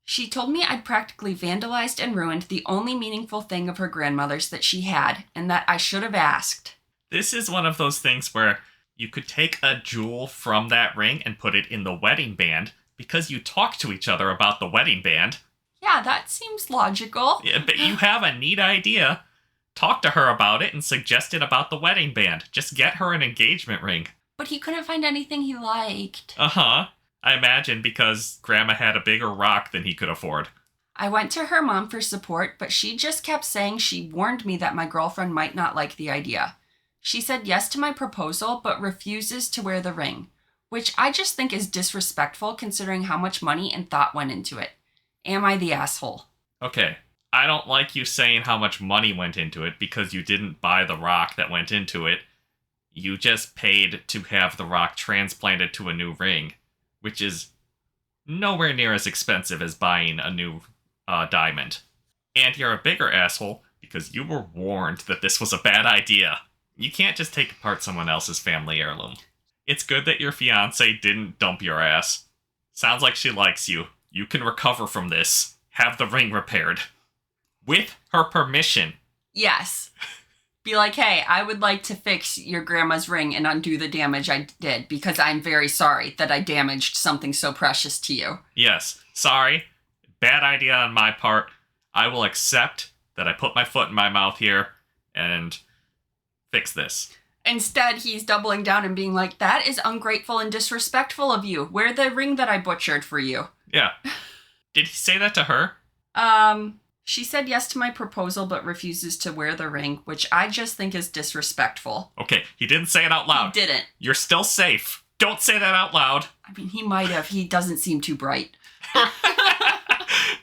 She told me I'd practically vandalized and ruined the only meaningful thing of her grandmother's that she had, and that I should have asked. This is one of those things where you could take a jewel from that ring and put it in the wedding band because you talked to each other about the wedding band. Yeah, that seems logical. Yeah, but you have a neat idea. Talk to her about it and suggest it about the wedding band. Just get her an engagement ring. But he couldn't find anything he liked. Uh-huh. I imagine because Grandma had a bigger rock than he could afford. I went to her mom for support, but she just kept saying she warned me that my girlfriend might not like the idea. She said yes to my proposal, but refuses to wear the ring, which I just think is disrespectful considering how much money and thought went into it. Am I the asshole? Okay, I don't like you saying how much money went into it because you didn't buy the rock that went into it. You just paid to have the rock transplanted to a new ring, which is nowhere near as expensive as buying a new diamond. And you're a bigger asshole because you were warned that this was a bad idea. You can't just take apart someone else's family heirloom. It's good that your fiancé didn't dump your ass. Sounds like she likes you. You can recover from this. Have the ring repaired. With her permission. Yes. Be like, hey, I would like to fix your grandma's ring and undo the damage I did because I'm very sorry that I damaged something so precious to you. Yes. Sorry. Bad idea on my part. I will accept that I put my foot in my mouth here and fix this. Instead, he's doubling down and being like, that is ungrateful and disrespectful of you. Wear the ring that I butchered for you. Yeah. Did he say that to her? She said yes to my proposal but refuses to wear the ring, which I just think is disrespectful. Okay, he didn't say it out loud. He didn't. You're still safe. Don't say that out loud. I mean, he might have. He doesn't seem too bright.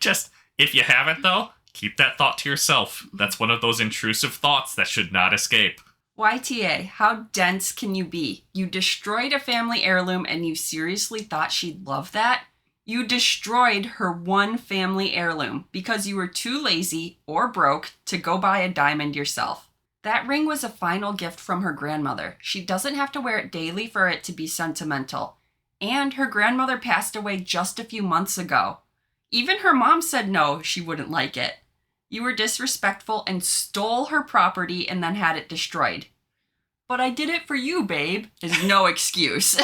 Just, if you haven't, though, keep that thought to yourself. That's one of those intrusive thoughts that should not escape. YTA, how dense can you be? You destroyed a family heirloom and you seriously thought she'd love that? You destroyed her one family heirloom because you were too lazy or broke to go buy a diamond yourself. That ring was a final gift from her grandmother. She doesn't have to wear it daily for it to be sentimental. And her grandmother passed away just a few months ago. Even her mom said no, she wouldn't like it. You were disrespectful and stole her property and then had it destroyed. But I did it for you, babe, is no excuse.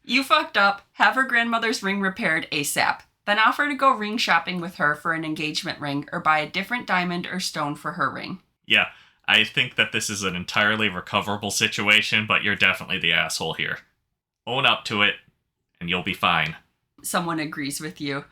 You fucked up, have her grandmother's ring repaired ASAP, then offer to go ring shopping with her for an engagement ring or buy a different diamond or stone for her ring. Yeah, I think that this is an entirely recoverable situation, but you're definitely the asshole here. Own up to it, and you'll be fine. Someone agrees with you.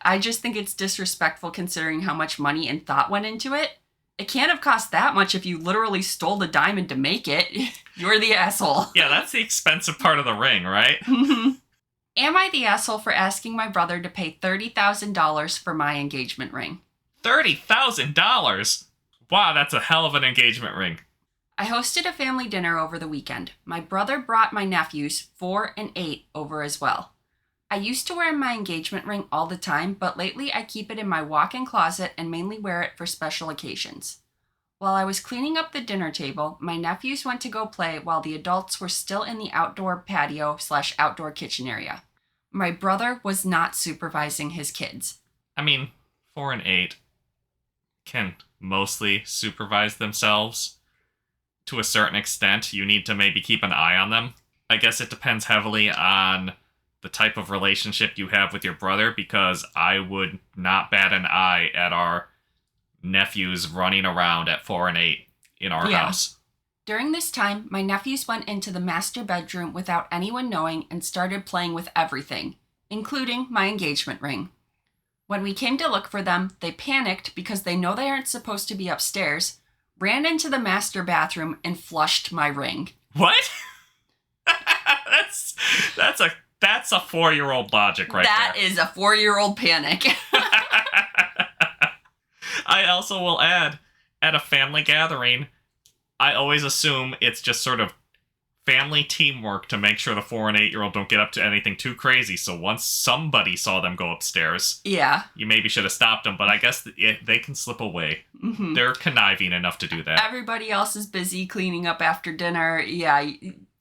I just think it's disrespectful considering how much money and thought went into it. It can't have cost that much if you literally stole the diamond to make it. You're the asshole. Yeah, that's the expensive part of the ring, right? Am I the asshole for asking my brother to pay $30,000 for my engagement ring? $30,000? Wow, that's a hell of an engagement ring. I hosted a family dinner over the weekend. My brother brought my nephews, 4 and 8, over as well. I used to wear my engagement ring all the time, but lately I keep it in my walk-in closet and mainly wear it for special occasions. While I was cleaning up the dinner table, my nephews went to go play while the adults were still in the outdoor patio/outdoor kitchen area. My brother was not supervising his kids. I mean, 4 and 8 can mostly supervise themselves. To a certain extent, you need to maybe keep an eye on them. I guess it depends heavily on the type of relationship you have with your brother, because I would not bat an eye at our nephews running around at 4 and 8 in our house. During this time, my nephews went into the master bedroom without anyone knowing and started playing with everything, including my engagement ring. When we came to look for them, they panicked because they know they aren't supposed to be upstairs, ran into the master bathroom, and flushed my ring. What? That's a 4-year-old logic right there. That is a 4-year-old panic. I also will add, at a family gathering, I always assume it's just sort of family teamwork to make sure the 4 and 8-year-old don't get up to anything too crazy. So once somebody saw them go upstairs, you maybe should have stopped them, but I guess they can slip away. Mm-hmm. They're conniving enough to do that. Everybody else is busy cleaning up after dinner. Yeah,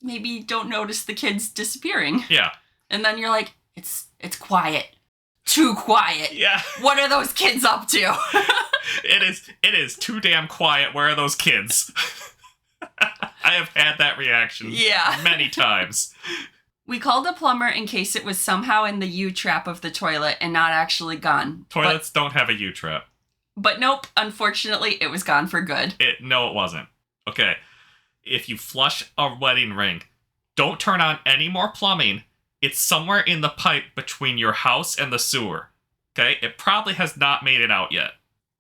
maybe don't notice the kids disappearing. Yeah. And then you're like, it's quiet. Too quiet. Yeah. What are those kids up to? It is too damn quiet. Where are those kids? I have had that reaction many times. We called a plumber in case it was somehow in the U-trap of the toilet and not actually gone. Toilets don't have a U-trap. But nope, unfortunately, it was gone for good. No, it wasn't. Okay, if you flush a wedding ring, don't turn on any more plumbing. It's somewhere in the pipe between your house and the sewer. Okay? It probably has not made it out yet.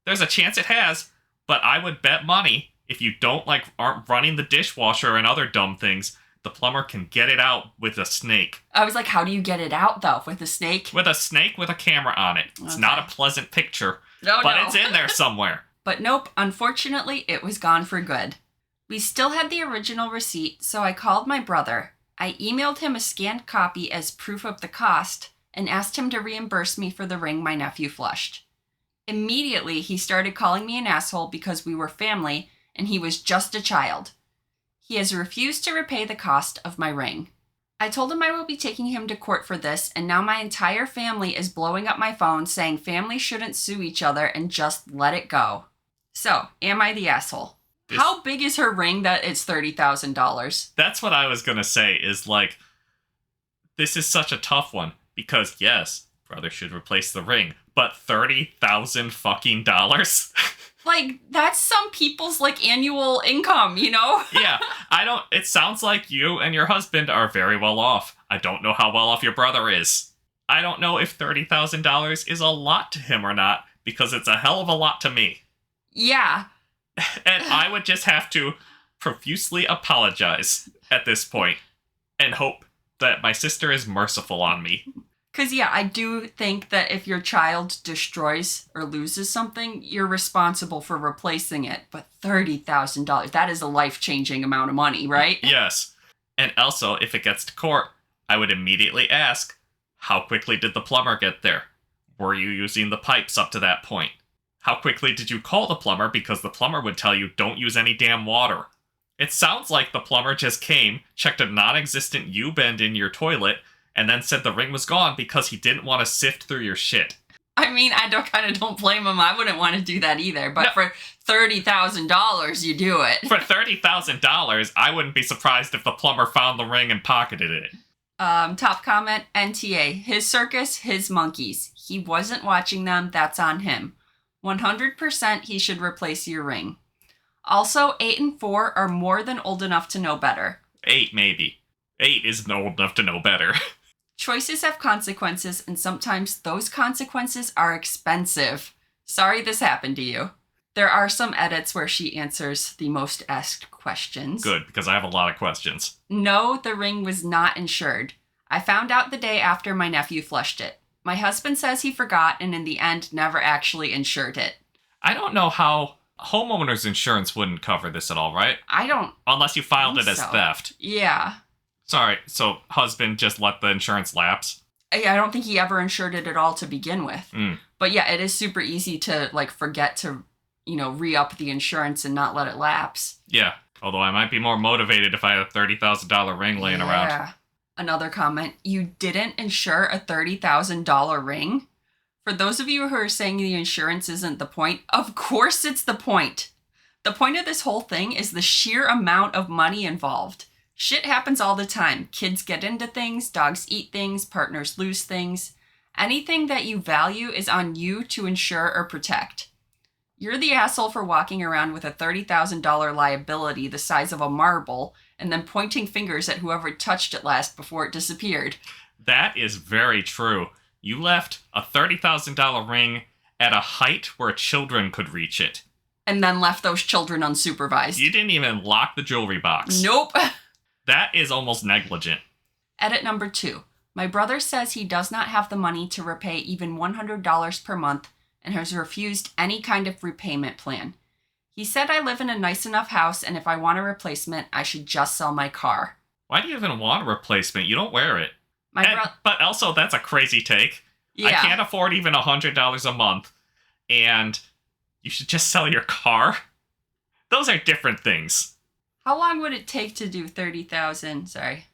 There's a chance it has, but I would bet money if you aren't running the dishwasher and other dumb things, the plumber can get it out with a snake. I was like, how do you get it out, though? With a snake? With a snake with a camera on it. It's not a pleasant picture, but it's in there somewhere. But nope, unfortunately, it was gone for good. We still had the original receipt, so I called my brother. I emailed him a scanned copy as proof of the cost and asked him to reimburse me for the ring my nephew flushed. Immediately, he started calling me an asshole because we were family and he was just a child. He has refused to repay the cost of my ring. I told him I will be taking him to court for this, and now my entire family is blowing up my phone saying families shouldn't sue each other and just let it go. So, am I the asshole? How big is her ring that it's $30,000? That's what I was going to say, is this is such a tough one, because yes, brother should replace the ring, but $30,000 fucking dollars? That's some people's, annual income, you know? Yeah, it sounds like you and your husband are very well off. I don't know how well off your brother is. I don't know if $30,000 is a lot to him or not, because it's a hell of a lot to me. Yeah. And I would just have to profusely apologize at this point and hope that my sister is merciful on me. Because, yeah, I do think that if your child destroys or loses something, you're responsible for replacing it. But $30,000, that is a life-changing amount of money, right? Yes. And also, if it gets to court, I would immediately ask, how quickly did the plumber get there? Were you using the pipes up to that point? How quickly did you call the plumber? Because the plumber would tell you, don't use any damn water. It sounds like the plumber just came, checked a non-existent U-bend in your toilet, and then said the ring was gone because he didn't want to sift through your shit. I mean, I don't blame him. I wouldn't want to do that either. But No. for $30,000, you do it. For $30,000, I wouldn't be surprised if the plumber found the ring and pocketed it. Top comment, NTA. His circus, his monkeys. He wasn't watching them. That's on him. 100% he should replace your ring. Also, 8 and 4 are more than old enough to know better. 8, maybe. 8 isn't old enough to know better. Choices have consequences, and sometimes those consequences are expensive. Sorry this happened to you. There are some edits where she answers the most asked questions. Good, because I have a lot of questions. No, the ring was not insured. I found out the day after my nephew flushed it. My husband says he forgot and in the end never actually insured it. I don't know how homeowners insurance wouldn't cover this at all, right? I don't Unless you filed it think as so. theft. Yeah. Sorry, so husband just let the insurance lapse? I don't think he ever insured it at all to begin with. But yeah, it is super easy to forget to, re-up the insurance and not let it lapse. Yeah, although I might be more motivated if I had a $30,000 ring laying around. Yeah. Another comment, you didn't insure a $30,000 ring? For those of you who are saying the insurance isn't the point, of course it's the point. The point of this whole thing is the sheer amount of money involved. Shit happens all the time. Kids get into things, dogs eat things, partners lose things. Anything that you value is on you to insure or protect. You're the asshole for walking around with a $30,000 liability the size of a marble and then pointing fingers at whoever touched it last before it disappeared. That is very true. You left a $30,000 ring at a height where children could reach it. And then left those children unsupervised. You didn't even lock the jewelry box. Nope. That is almost negligent. Edit number 2. My brother says he does not have the money to repay even $100 per month and has refused any kind of repayment plan. He said I live in a nice enough house and if I want a replacement, I should just sell my car. Why do you even want a replacement? You don't wear it. My But also, that's a crazy take. Yeah. I can't afford even $100 a month, and you should just sell your car? Those are different things. How long would it take to do 30,000? Sorry.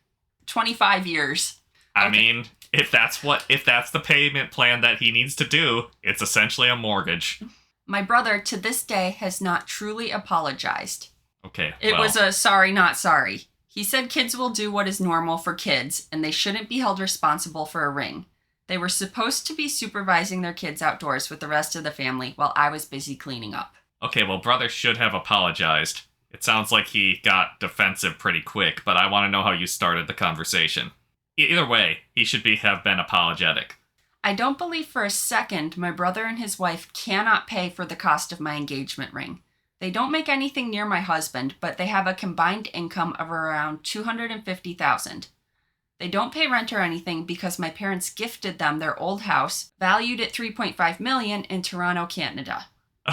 25 years. I Okay. mean, if that's the payment plan that he needs to do, it's essentially a mortgage. My brother, to this day, has not truly apologized. Okay, It well, was a sorry, not sorry. He said kids will do what is normal for kids, and they shouldn't be held responsible for a ring. They were supposed to be supervising their kids outdoors with the rest of the family while I was busy cleaning up. okay, well, brother should have apologized. It sounds like he got defensive pretty quick, but I want to know how you started the conversation. Either way, he should have been apologetic. I don't believe for a second my brother and his wife cannot pay for the cost of my engagement ring. They don't make anything near my husband, but they have a combined income of around $250,000. They don't pay rent or anything because my parents gifted them their old house, valued at $3.5 million in Toronto, Canada.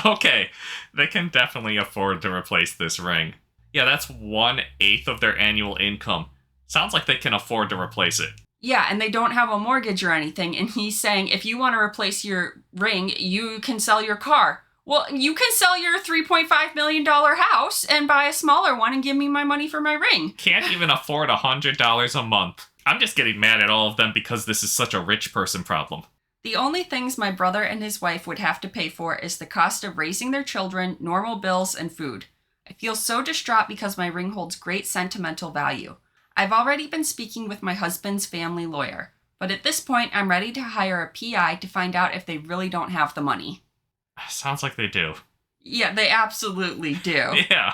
Okay, they can definitely afford to replace this ring. Yeah, that's 1/8 of their annual income. Sounds like they can afford to replace it. Yeah, and they don't have a mortgage or anything, and he's saying if you want to replace your ring, you can sell your car. Well, you can sell your $3.5 million house and buy a smaller one and give me my money for my ring. Can't even afford $100 a month. I'm just getting mad at all of them because this is such a rich person problem. The only things my brother and his wife would have to pay for is the cost of raising their children, normal bills, and food. I feel so distraught because my ring holds great sentimental value. I've already been speaking with my husband's family lawyer, but at this point I'm ready to hire a PI to find out if they really don't have the money. Sounds like they do. Yeah, they absolutely do. Yeah.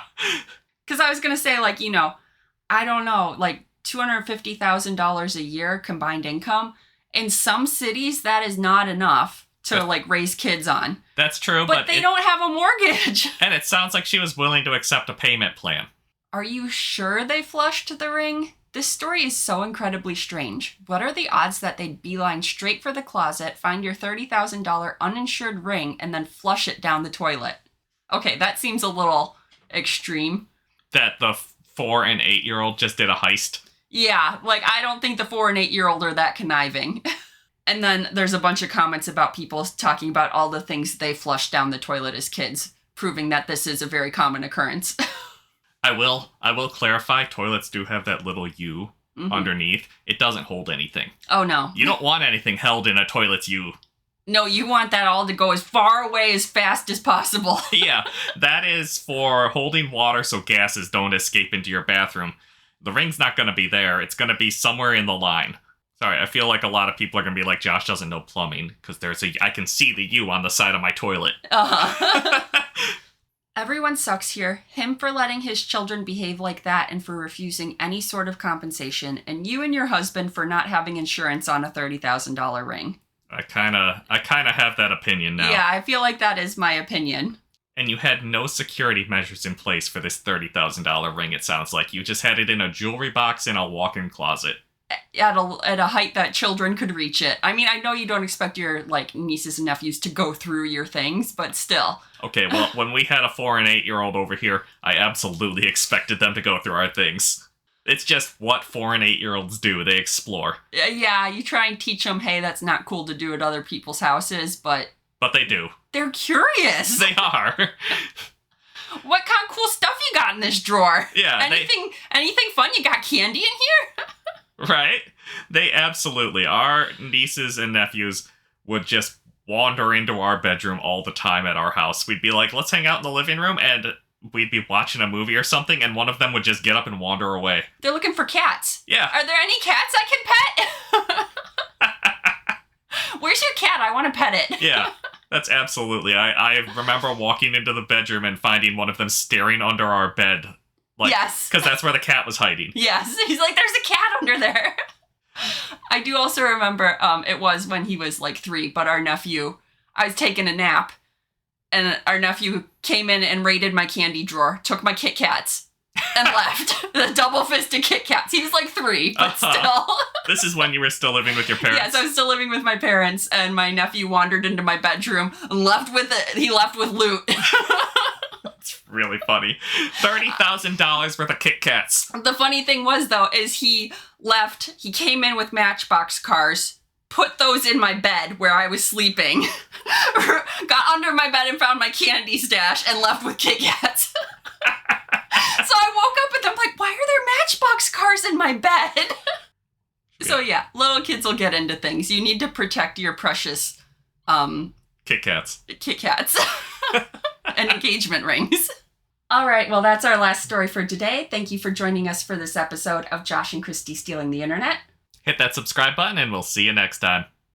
Because I was going to say, I don't know, $250,000 a year combined income. In some cities, that is not enough to, raise kids on. That's true, but they don't have a mortgage. And it sounds like she was willing to accept a payment plan. Are you sure they flushed the ring? This story is so incredibly strange. What are the odds that they'd beeline straight for the closet, find your $30,000 uninsured ring, and then flush it down the toilet? Okay, that seems a little extreme. That the 4 and 8-year-old just did a heist? Yeah, I don't think the 4 and 8-year-old are that conniving. And then there's a bunch of comments about people talking about all the things they flushed down the toilet as kids, proving that this is a very common occurrence. I will clarify, toilets do have that little U underneath. It doesn't hold anything. Oh, no. You don't want anything held in a toilet's U. No, you want that all to go as far away as fast as possible. Yeah, that is for holding water so gases don't escape into your bathroom. The ring's not going to be there. It's going to be somewhere in the line. Sorry, I feel like a lot of people are going to be like, Josh doesn't know plumbing, because I can see the U on the side of my toilet. Uh-huh. Everyone sucks here. Him for letting his children behave like that and for refusing any sort of compensation, and you and your husband for not having insurance on a $30,000 ring. I kind of have that opinion now. Yeah, I feel like that is my opinion. And you had no security measures in place for this $30,000 ring, it sounds like. You just had it in a jewelry box in a walk-in closet. At a height that children could reach it. I mean, I know you don't expect your, nieces and nephews to go through your things, but still. Okay, well, when we had a 4 and 8-year-old over here, I absolutely expected them to go through our things. It's just what 4 and 8-year-olds do. They explore. Yeah, you try and teach them, hey, that's not cool to do at other people's houses, but... But they do. They're curious. They are. What kind of cool stuff you got in this drawer? Yeah. Anything fun? You got candy in here? Right? They absolutely. Our nieces and nephews would just wander into our bedroom all the time at our house. We'd be like, let's hang out in the living room, and we'd be watching a movie or something, and one of them would just get up and wander away. They're looking for cats. Yeah. Are there any cats I can pet? Where's your cat? I want to pet it. Yeah, that's absolutely. I remember walking into the bedroom and finding one of them staring under our bed. Yes. Because that's where the cat was hiding. Yes. He's like, there's a cat under there. I do also remember, it was when he was 3, but our nephew, I was taking a nap, and our nephew came in and raided my candy drawer, took my Kit Kats, and left. The double-fisted Kit Kats. He was 3, but still. This is when you were still living with your parents? Yes, I was still living with my parents, and my nephew wandered into my bedroom and left with it. He left with loot. That's really funny. $30,000 worth of Kit Kats. The funny thing was, though, is he came in with Matchbox cars, put those in my bed where I was sleeping, got under my bed and found my candy stash, and left with Kit Kats. So I woke up and I'm like, why are there Matchbox cars in my bed? So yeah, little kids will get into things. You need to protect your precious Kit Kats. Kit Kats. And engagement rings. All right, well, that's our last story for today. Thank you for joining us for this episode of Josh and Kristie Stealing the Internet. Hit that subscribe button and we'll see you next time.